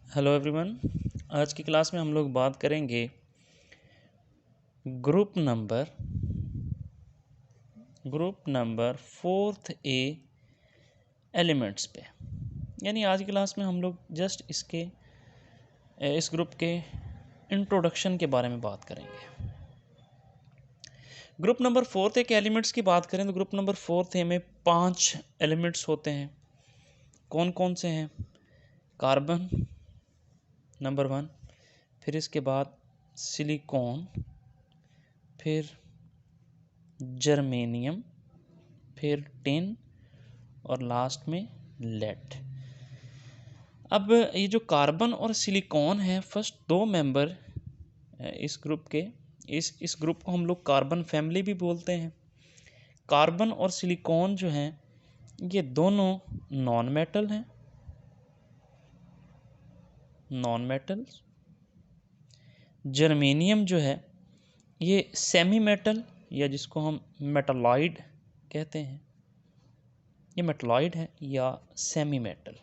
Hello everyone. आज की class में हम लोग बात करेंगे ग्रुप नंबर 4th ए एलिमेंट्स पे। यानी आज की क्लास में हम लोग जस्ट इस ग्रुप के इंट्रोडक्शन के बारे में बात करेंगे। ग्रुप नंबर 4th ए के एलिमेंट्स की बात करें तो ग्रुप नंबर 4th ए में 5 एलिमेंट्स होते हैं। कौन कौन से हैं? कार्बन नंबर 1, फिर इसके बाद सिलिकॉन, फिर जर्मेनियम, फिर टिन और लास्ट में लेड। अब ये जो कार्बन और सिलिकॉन है, फर्स्ट 2 मेंबर इस ग्रुप के, इस ग्रुप को हम लोग कार्बन फैमिली भी बोलते हैं। कार्बन और सिलिकॉन जो हैं ये दोनों नॉन मेटल्स। जर्मेनियम जो है ये सेमी मेटल या जिसको हम मेटलॉइड कहते हैं, ये मेटलॉइड है या सेमी मेटल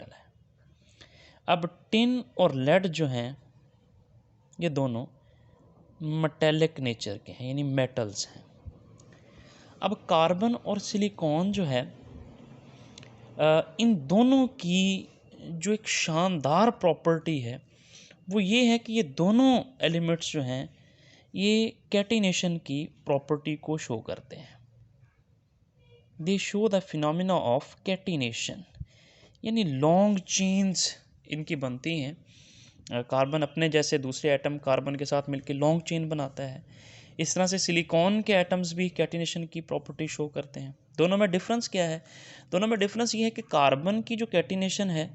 है। अब टिन और लेड जो हैं ये दोनों मेटेलिक नेचर के हैं, यानी मेटल्स हैं। अब कार्बन और सिलिकॉन जो है इन दोनों की जो एक शानदार प्रॉपर्टी है वो ये है कि ये दोनों एलिमेंट्स जो हैं ये कैटिनेशन की प्रॉपर्टी को शो करते हैं। दे show the phenomena of catenation, यानी लॉन्ग चेन्स इनकी बनती हैं। कार्बन अपने जैसे दूसरे एटम कार्बन के साथ मिलकर लॉन्ग चेन बनाता है। इस तरह से सिलिकॉन के एटम्स भी कैटिनेशन की प्रॉपर्टी शो करते हैं। दोनों में डिफरेंस क्या है? दोनों में डिफरेंस ये है कि कार्बन की जो कैटिनेशन है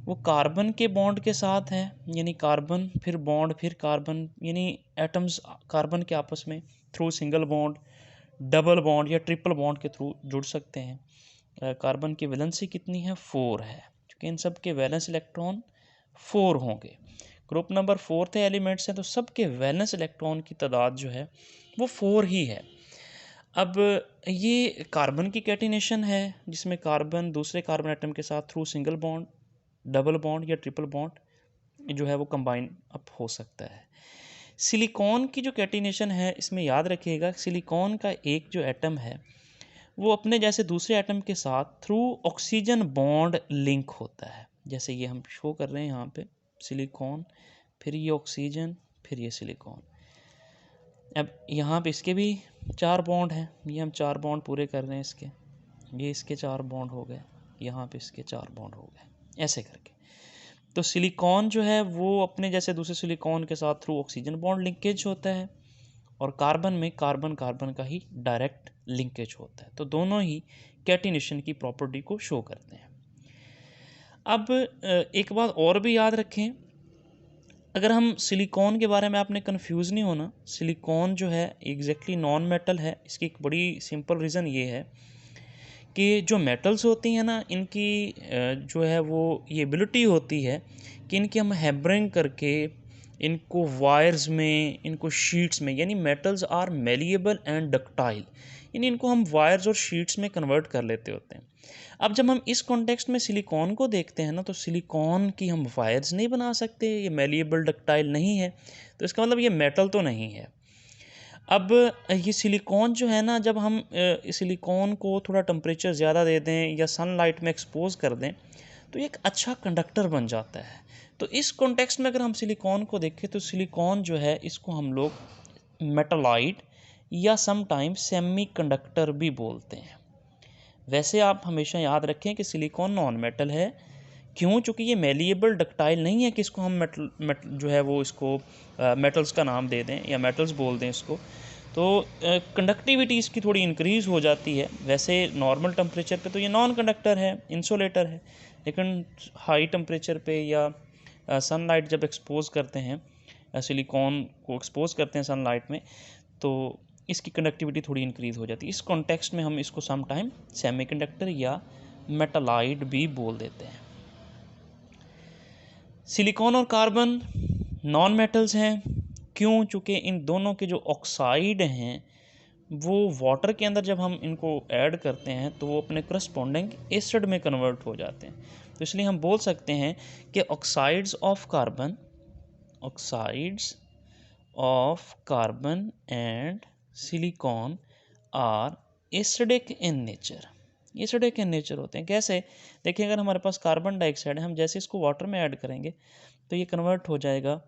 वो कार्बन के बॉन्ड के साथ है, यानी कार्बन फिर बॉन्ड फिर कार्बन, यानी एटम्स कार्बन के आपस में through single bond, double bond या ट्रिपल बॉन्ड के थ्रू जुड़ सकते हैं। कार्बन की वैलेंसी कितनी है? 4 है, क्योंकि इन सब के वैलेंस इलेक्ट्रॉन 4 होंगे। ग्रुप नंबर 4th एलिमेंट्स हैं तो सबके वैलेंस इलेक्ट्रॉन की तादाद जो है वो 4 ही है। अब ये कार्बन की कैटिनेशन है जिसमें कार्बन दूसरे कार्बन एटम के साथ through single bond, double bond या ट्रिपल बॉन्ड जो है वो कंबाइन अप हो सकता है। सिलिकॉन की जो कैटिनेशन है इसमें याद रखिएगा, सिलिकॉन का एक जो एटम है वो अपने जैसे दूसरे एटम के साथ थ्रू ऑक्सीजन बॉन्ड लिंक होता है। जैसे ये हम शो कर रहे हैं यहाँ पे सिलिकॉन, फिर ये ऑक्सीजन, फिर ये सिलिकॉन। अब यहाँ पे इसके भी 4 बॉन्ड हैं, ये हम 4 बॉन्ड पूरे कर रहे हैं इसके, ये इसके 4 बॉन्ड हो गए, यहाँ पे इसके 4 बॉन्ड हो गए, ऐसे करके। तो सिलिकॉन जो है वो अपने जैसे दूसरे सिलिकॉन के साथ थ्रू ऑक्सीजन बॉन्ड लिंकेज होता है और कार्बन में कार्बन कार्बन का ही डायरेक्ट लिंकेज होता है। तो दोनों ही कैटिनेशन की प्रॉपर्टी को शो करते हैं। अब एक बात और भी याद रखें, अगर हम सिलिकॉन के बारे में आपने कंफ्यूज नहीं होना, सिलिकॉन जो है एग्जैक्टली नॉन मेटल है। इसकी एक बड़ी सिंपल रीज़न ये है कि जो मेटल्स होती हैं ना, इनकी जो है वो ये एबिलिटी होती है कि इनकी हम हैमरिंग करके इनको वायर्स में, इनको शीट्स में, यानी metals are malleable and ductile, यानी इनको हम वायर्स और शीट्स में कन्वर्ट कर लेते होते हैं। अब जब हम इस कॉन्टेक्स्ट में सिलिकॉन को देखते हैं ना, तो सिलिकॉन की हम वायर्स नहीं बना सकते, ये मेलिएबल डक्टाइल नहीं है, तो इसका मतलब ये मेटल तो नहीं है। अब ये सिलिकॉन जो है ना, जब हम सिलिकॉन को थोड़ा टेम्परेचर ज़्यादा दे दें या सनलाइट में एक्सपोज कर दें तो ये एक अच्छा कंडक्टर बन जाता है। तो इस कॉन्टेक्स्ट में अगर हम सिलिकॉन को देखें तो सिलिकॉन जो है इसको हम लोग मेटलॉइड या समटाइम सेमी कंडक्टर भी बोलते हैं। वैसे आप हमेशा याद रखें कि सिलिकॉन नॉन मेटल है। क्यों? चूँकि ये मेलिएबल डक्टाइल नहीं है कि इसको हम मेटल जो है वो इसको मेटल्स का नाम दे दें या मेटल्स बोल दें इसको, तो कंडक्टिविटी इसकी थोड़ी इंक्रीज़ हो जाती है। वैसे नॉर्मल टेम्परेचर पे तो ये नॉन कंडक्टर है, इंसुलेटर है, लेकिन हाई टेम्परेचर पे या सनलाइट जब एक्सपोज करते हैं, सिलिकॉन को एक्सपोज करते हैं सनलाइट में, तो इसकी कंडक्टिविटी थोड़ी इंक्रीज़ हो जाती है। इस कॉन्टेक्स्ट में हम इसको सम टाइम सेमीकंडक्टर या मेटलाइड भी बोल देते हैं। सिलिकॉन और कार्बन नॉन मेटल्स हैं। क्यों? चूँकि इन दोनों के जो ऑक्साइड हैं वो वाटर के अंदर जब हम इनको ऐड करते हैं तो वो अपने करस्पॉन्डिंग एसिड में कन्वर्ट हो जाते हैं। तो इसलिए हम बोल सकते हैं कि oxides of carbon and silicon are acidic in nature. Acidic in nature होते हैं। कैसे? देखिए, अगर हमारे पास कार्बन डाइऑक्साइड है, हम जैसे इसको वाटर में ऐड करेंगे तो ये कन्वर्ट हो जाएगा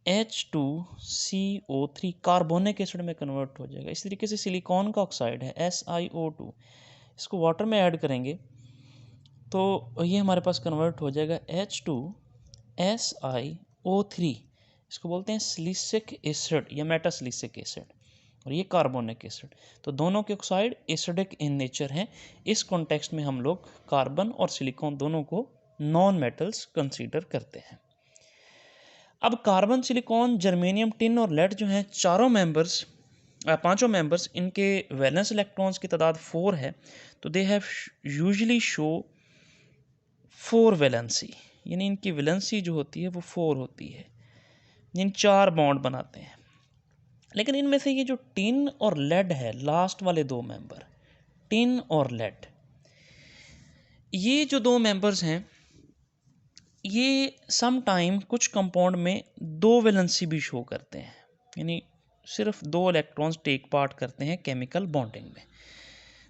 H2CO3, कार्बोनिक एसिड में कन्वर्ट हो जाएगा। इस तरीके से सिलिकॉन का ऑक्साइड है SiO2, इसको वाटर में ऐड करेंगे तो ये हमारे पास कन्वर्ट हो जाएगा H2SiO3, इसको बोलते हैं सिलिसिक एसिड या मेटासिलिसिक एसिड, और ये कार्बोनिक एसिड। तो दोनों के ऑक्साइड एसिडिक इन नेचर हैं। इस कॉन्टेक्स्ट में हम लोग कार्बन और सिलिकॉन दोनों को नॉन मेटल्स कंसीडर करते हैं। अब कार्बन, सिलिकॉन, जर्मेनियम, टिन और लेड जो हैं, पांचों मेंबर्स, इनके वैलेंस इलेक्ट्रॉन्स की तादाद 4 है। तो they have usually show 4 valency, यानी इनकी वैलेंसी जो होती है वो 4 होती है, इन 4 बॉन्ड बनाते हैं। लेकिन इनमें से ये जो टिन और लेड है, लास्ट वाले 2 मेंबर, टिन और लेड, ये जो 2 मेंबर्स हैं, ये सम टाइम कुछ कंपाउंड में 2 वैलेंसी भी शो करते हैं, यानी सिर्फ 2 इलेक्ट्रॉन्स टेक पार्ट करते हैं केमिकल बॉन्डिंग में।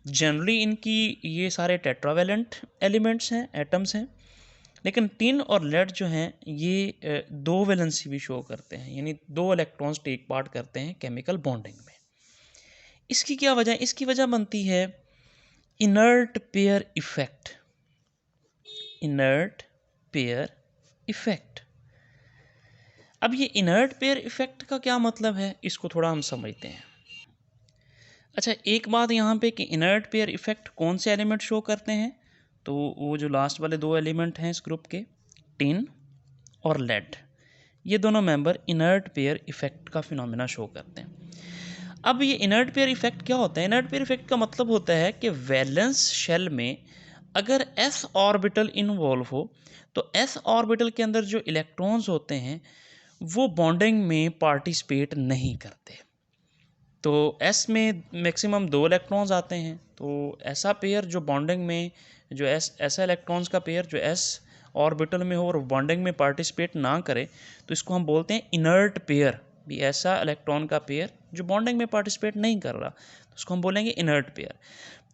जनरली इनकी ये सारे टेट्रावैलेंट एलिमेंट्स हैं, एटम्स हैं। लेकिन टिन और लेड जो हैं ये 2 वैलेंसी भी शो करते हैं, यानी 2 इलेक्ट्रॉन्स टेक पार्ट करते हैं केमिकल बॉन्डिंग में। इसकी क्या वजह? इसकी वजह बनती है inert pair effect. Inert pair effect. अब ये इनर्ट पेयर इफेक्ट का क्या मतलब है, इसको थोड़ा हम समझते हैं। अच्छा, एक बात यहाँ पे कि इनर्ट पेयर इफेक्ट कौन से एलिमेंट शो करते हैं, तो वो जो लास्ट वाले 2 एलिमेंट हैं इस ग्रुप के, टिन और लेड, ये दोनों मेंबर इनर्ट पेयर इफेक्ट का फिनोमेना शो करते हैं। अब ये इनर्ट पेयर इफेक्ट क्या होता है? इनर्ट पेयर इफेक्ट का मतलब होता है कि वैलेंस शेल में अगर s ऑर्बिटल इन्वॉल्व हो तो s ऑर्बिटल के अंदर जो इलेक्ट्रॉन्स होते हैं वो बॉन्डिंग में पार्टिसिपेट नहीं करते। तो s में मैक्सिमम 2 इलेक्ट्रॉन्स आते हैं, तो ऐसा पेयर जो बॉन्डिंग में, जो ऐसा इलेक्ट्रॉन्स का पेयर जो s ऑर्बिटल में हो और बॉन्डिंग में पार्टिसिपेट ना करे, तो इसको हम बोलते हैं इनर्ट पेयर। भी ऐसा इलेक्ट्रॉन का पेयर जो बॉन्डिंग में पार्टिसिपेट नहीं कर रहा, तो उसको हम बोलेंगे इनर्ट पेयर।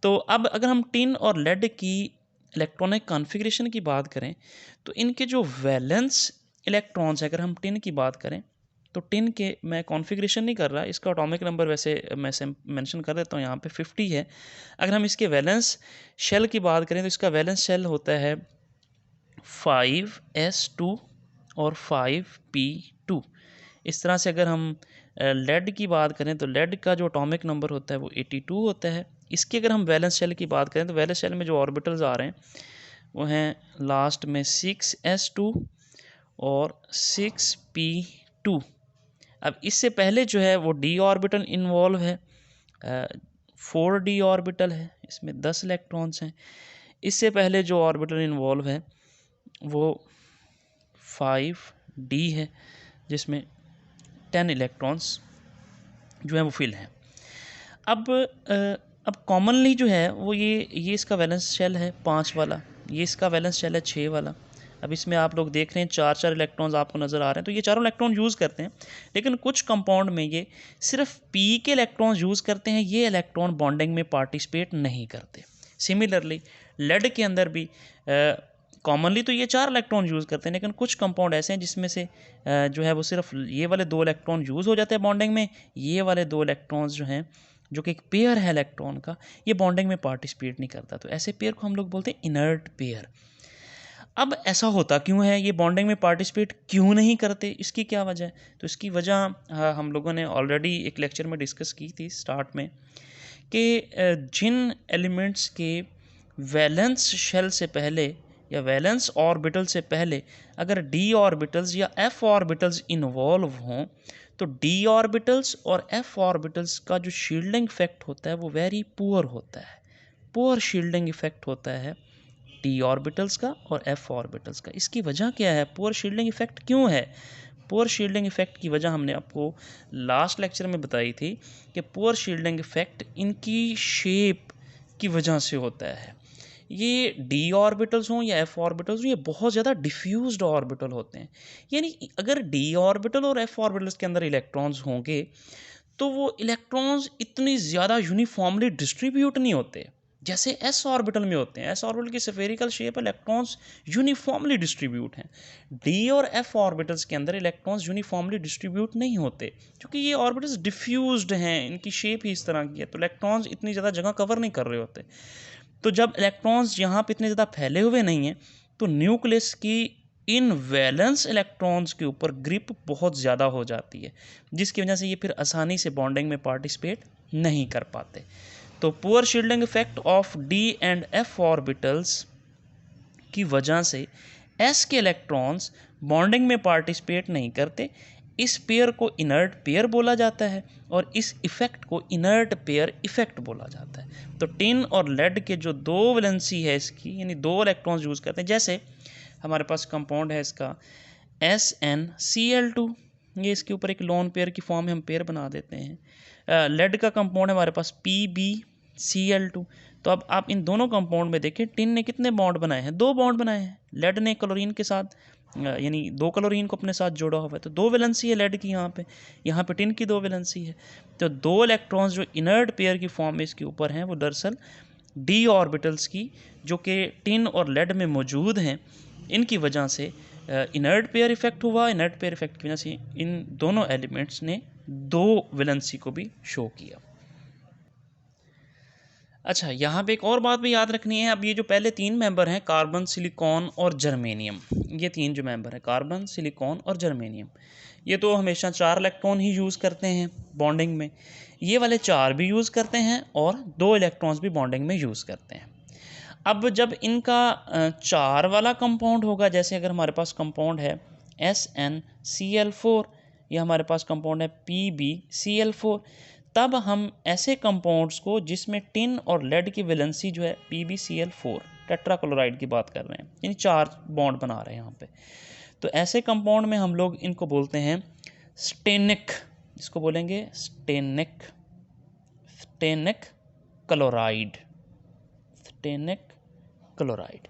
तो अब अगर हम टिन और लेड की इलेक्ट्रॉनिक कॉन्फ़िगरेशन की बात करें तो इनके जो वैलेंस इलेक्ट्रॉन्स है, अगर हम टिन की बात करें तो टिन के, मैं कॉन्फ़िगरेशन नहीं कर रहा, इसका एटॉमिक नंबर वैसे मैं मेंशन कर देता हूँ यहाँ पे 50 है। अगर हम इसके वैलेंस शेल की बात करें तो इसका वैलेंस शेल होता है 5s2 और 5p2। इस तरह से अगर हम लेड की बात करें तो लेड का जो एटॉमिक नंबर होता है वो 82 होता है। इसकी अगर हम वैलेंस शेल की बात करें तो वैलेंस शेल में जो ऑर्बिटल्स आ रहे हैं वो हैं लास्ट में 6s2 और 6p2। अब इससे पहले जो है वो d ऑर्बिटल इन्वॉल्व है, 4d ऑर्बिटल है, इसमें 10 इलेक्ट्रॉन्स हैं। इससे पहले जो ऑर्बिटल इन्वॉल्व है वो 5d है, जिसमें 10 इलेक्ट्रॉन्स जो है वो फिल हैं। अब कॉमनली जो है वो ये इसका वैलेंस शेल है 5 वाला, ये इसका वैलेंस शेल है 6 वाला। अब इसमें आप लोग देख रहे हैं 4 इलेक्ट्रॉन्स आपको नज़र आ रहे हैं, तो ये चारों इलेक्ट्रॉन यूज़ करते हैं। लेकिन कुछ कंपाउंड में ये सिर्फ p के इलेक्ट्रॉन्स यूज़ करते हैं, ये इलेक्ट्रॉन बॉन्डिंग में पार्टिसिपेट नहीं करते। सिमिलरली लेड के अंदर भी कॉमनली तो ये 4 इलेक्ट्रॉन यूज़ करते हैं, लेकिन कुछ कंपाउंड ऐसे हैं जिसमें से जो है वो सिर्फ ये वाले 2 इलेक्ट्रॉन यूज़ हो जाते हैं बॉन्डिंग में, ये वाले 2 इलेक्ट्रॉन्स जो हैं, जो कि एक पेयर है इलेक्ट्रॉन का, ये बॉन्डिंग में पार्टिसिपेट नहीं करता। तो ऐसे पेयर को हम लोग बोलते हैं इनर्ट पेयर। अब ऐसा होता क्यों है, ये बॉन्डिंग में पार्टिसिपेट क्यों नहीं करते, इसकी क्या वजह है? तो इसकी वजह हम लोगों ने ऑलरेडी एक लेक्चर में डिस्कस की थी स्टार्ट में, कि जिन एलिमेंट्स के वैलेंस शेल से पहले या वैलेंस ऑर्बिटल से पहले अगर d ऑर्बिटल्स या f ऑर्बिटल्स इन्वॉल्व हों, तो d ऑर्बिटल्स और f ऑर्बिटल्स का जो शील्डिंग इफेक्ट होता है वो वेरी पुअर होता है। पुअर शील्डिंग इफेक्ट होता है d ऑर्बिटल्स का और f ऑर्बिटल्स का। इसकी वजह क्या है, पुअर शील्डिंग इफेक्ट क्यों है? पुअर शील्डिंग इफेक्ट की वजह हमने आपको लास्ट लेक्चर में बताई थी कि पुअर शील्डिंग इफेक्ट इनकी शेप की वजह से होता है। ये डी ऑर्बिटल्स हों या एफ ऑर्बिटल्स हों, ये बहुत ज़्यादा डिफ्यूज्ड ऑर्बिटल होते हैं। यानी अगर डी ऑर्बिटल और एफ ऑर्बिटल्स के अंदर इलेक्ट्रॉन्स होंगे तो वो इलेक्ट्रॉन्स इतनी ज़्यादा यूनिफॉर्मली डिस्ट्रीब्यूट नहीं होते जैसे एस ऑर्बिटल में होते हैं। एस ऑर्बिटल की spherical shape, electrons uniformly distribute हैं। डी और एफ ऑर्बिटल्स के अंदर इलेक्ट्रॉन्स यूनिफॉर्मली डिस्ट्रीब्यूट नहीं होते क्योंकि ये ऑर्बिटल्स डिफ्यूज्ड हैं, इनकी शेप ही इस तरह की है, तो इलेक्ट्रॉन्स इतनी ज़्यादा जगह कवर नहीं कर रहे होते। तो जब इलेक्ट्रॉन्स यहाँ पे इतने ज़्यादा फैले हुए नहीं हैं तो न्यूक्लियस की इन वैलेंस इलेक्ट्रॉन्स के ऊपर ग्रिप बहुत ज़्यादा हो जाती है, जिसकी वजह से ये फिर आसानी से बॉन्डिंग में पार्टिसिपेट नहीं कर पाते। तो poor shielding effect of D and F orbitals की वजह से एस के इलेक्ट्रॉन्स बॉन्डिंग में पार्टिसिपेट नहीं करते। इस पेयर को इनर्ट पेयर बोला जाता है और इस इफेक्ट को इनर्ट पेयर इफेक्ट बोला जाता है। तो टिन और लेड के जो दो वैलेंसी है इसकी, यानी दो इलेक्ट्रॉन्स यूज़ करते हैं। जैसे हमारे पास कंपाउंड है इसका SnCl2, ये इसके ऊपर एक लोन पेयर की फॉर्म में हम पेयर बना देते हैं। लेड का कंपाउंड है हमारे पास PbCl2। तो अब आप इन दोनों कंपाउंड में देखें, टिन ने कितने बॉन्ड बनाए हैं? 2 बॉन्ड बनाए हैं। लेड ने क्लोरीन के साथ यानी 2 क्लोरीन को अपने साथ जोड़ा हुआ है, तो 2 वैलेंसी है लेड की यहाँ पे टिन की 2 वैलेंसी है। तो 2 इलेक्ट्रॉन्स जो इनर्ट पेयर की फॉर्म में इसके ऊपर हैं वो दरअसल डी ऑर्बिटल्स की जो कि टिन और लेड में मौजूद हैं, इनकी वजह से इनर्ट पेयर इफेक्ट हुआ। इनर्ट पेयर इफेक्ट की वजह से इन दोनों एलिमेंट्स ने 2 वैलेंसी को भी शो किया। अच्छा, यहाँ पे एक और बात भी याद रखनी है। अब ये जो पहले 3 मेंबर हैं, कार्बन, सिलिकॉन और जर्मेनियम, ये 3 जो मेंबर है कार्बन, सिलिकॉन और जर्मेनियम, ये तो हमेशा 4 इलेक्ट्रॉन ही यूज़ करते हैं बॉन्डिंग में। ये वाले 4 भी यूज़ करते हैं और 2 इलेक्ट्रॉन्स भी बॉन्डिंग में यूज़ करते हैं। अब जब इनका 4 वाला कंपाउंड होगा, जैसे अगर हमारे पास कंपाउंड है SnCl4 या हमारे पास कंपाउंड है PbCl4, तब हम ऐसे कंपाउंड्स को जिसमें टिन और लेड की वैलेंसी जो है PbCl4 टेट्राक्लोराइड की बात कर रहे हैं, यानी 4 बॉन्ड बना रहे हैं यहाँ पे, तो ऐसे कंपाउंड में हम लोग इनको बोलते हैं स्टेनिक। इसको बोलेंगे स्टेनिक क्लोराइड, स्टेनिक क्लोराइड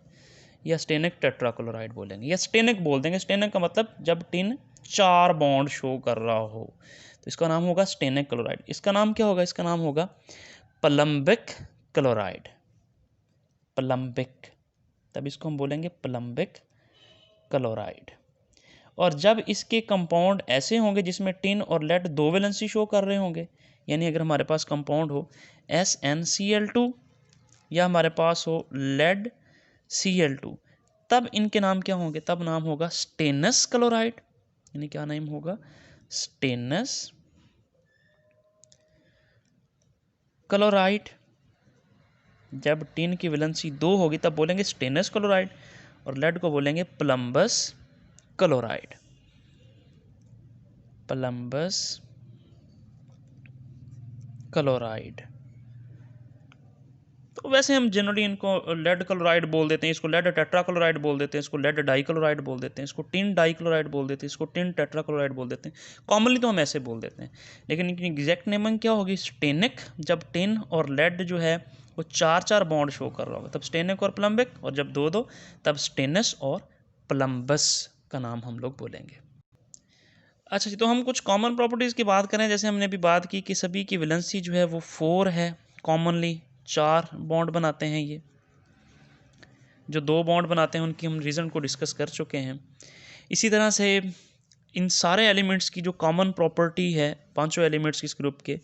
या स्टेनिक टेट्राक्लोराइड बोलेंगे या स्टेनिक बोल देंगे। स्टेनिक का मतलब जब टिन 4 बॉन्ड शो कर रहा हो, तो इसका नाम होगा स्टेनिक क्लोराइड। इसका नाम क्या होगा? इसका नाम होगा प्लम्बिक क्लोराइड, प्लम्बिक, तब इसको हम बोलेंगे प्लम्बिक क्लोराइड। और जब इसके कंपाउंड ऐसे होंगे जिसमें टिन और लेड 2 वैलेंसी शो कर रहे होंगे, यानी अगर हमारे पास कंपाउंड हो SnCl2 या हमारे पास हो लेड Cl2, तब इनके नाम क्या होंगे? तब नाम होगा स्टेनस क्लोराइड, यानी क्या नाम होगा? Stannous chloride. जब टिन की वैलेंसी 2 होगी तब बोलेंगे स्टेनस क्लोराइड और लेड को बोलेंगे प्लम्बस क्लोराइड, प्लम्बस क्लोराइड। तो वैसे हम जनरली इनको लेड क्लोराइड बोल देते हैं, इसको लेड टेट्राक्लोराइड बोल देते हैं, इसको लेड डाइक्लोराइड बोल देते हैं, इसको टिन डाइक्लोराइड बोल देते हैं, इसको टिन टेट्राक्लोराइड बोल देते हैं। कॉमनली तो हम ऐसे बोल देते हैं, लेकिन इनकी एग्जैक्ट नेमिंग क्या होगी? स्टेनिक, जब टिन और लेड जो है वो 4 बॉन्ड शो कर रहा होगा तब स्टेनिक और प्लम्बिक, और जब 2 तब स्टेनस और प्लम्बस का नाम हम लोग बोलेंगे। अच्छा जी, तो हम कुछ कॉमन प्रॉपर्टीज़ की बात करें। जैसे हमने अभी बात की कि सभी की वैलेंसी जो है वो 4 है, कॉमनली 4 बॉन्ड बनाते हैं। ये जो 2 बॉन्ड बनाते हैं उनकी हम रीज़न को डिस्कस कर चुके हैं। इसी तरह से इन सारे एलिमेंट्स की जो कॉमन प्रॉपर्टी है 5 एलिमेंट्स इस ग्रुप के,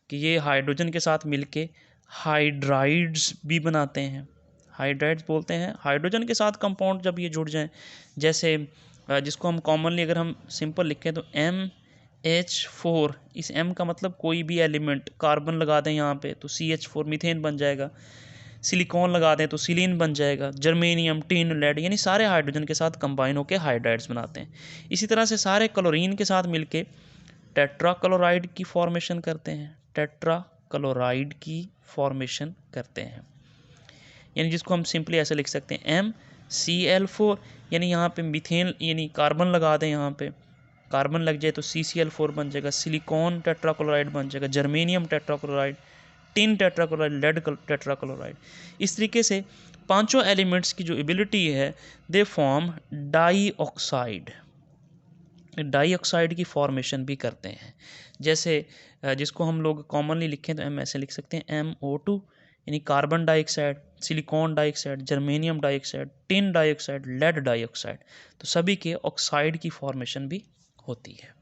कि ये हाइड्रोजन के साथ मिलके हाइड्राइड्स भी बनाते हैं। हाइड्राइड्स बोलते हैं हाइड्रोजन के साथ कंपाउंड जब ये जुड़ जाएं, जैसे जिसको हम कॉमनली अगर हम सिंपल लिखें तो MH4, इस M का मतलब कोई भी एलिमेंट, कार्बन लगा दें यहाँ पे तो CH4 मीथेन बन जाएगा, सिलिकॉन लगा दें तो सिलीन बन जाएगा, जर्मेनियम, टिन, लेड, यानी सारे हाइड्रोजन के साथ कंबाइन होकर हाइड्राइड्स बनाते हैं। इसी तरह से सारे क्लोरीन के साथ मिलके टेट्राक्लोराइड की फॉर्मेशन करते हैं, टेट्राक्लोराइड की फॉर्मेशन करते हैं, यानी जिसको हम सिंपली ऐसे लिख सकते हैं MCl4, यानी यहाँ पे मीथेन यानी कार्बन लगा दें, यहाँ पे कार्बन लग जाए तो CCl4 बन जाएगा, सिलिकॉन टेट्राक्लोराइड बन जाएगा, germanium tetrachloride, tin tetrachloride, lead tetrachloride. इस तरीके से पांचों एलिमेंट्स की जो एबिलिटी है, दे फॉर्म डाइऑक्साइड, डाइऑक्साइड की फॉर्मेशन भी करते हैं। जैसे जिसको हम लोग कॉमनली लिखें तो हम ऐसे लिख सकते हैं MO2, यानी carbon dioxide, silicon dioxide, germanium dioxide, tin dioxide, lead dioxide. तो सभी के ऑक्साइड की फॉर्मेशन भी होती है।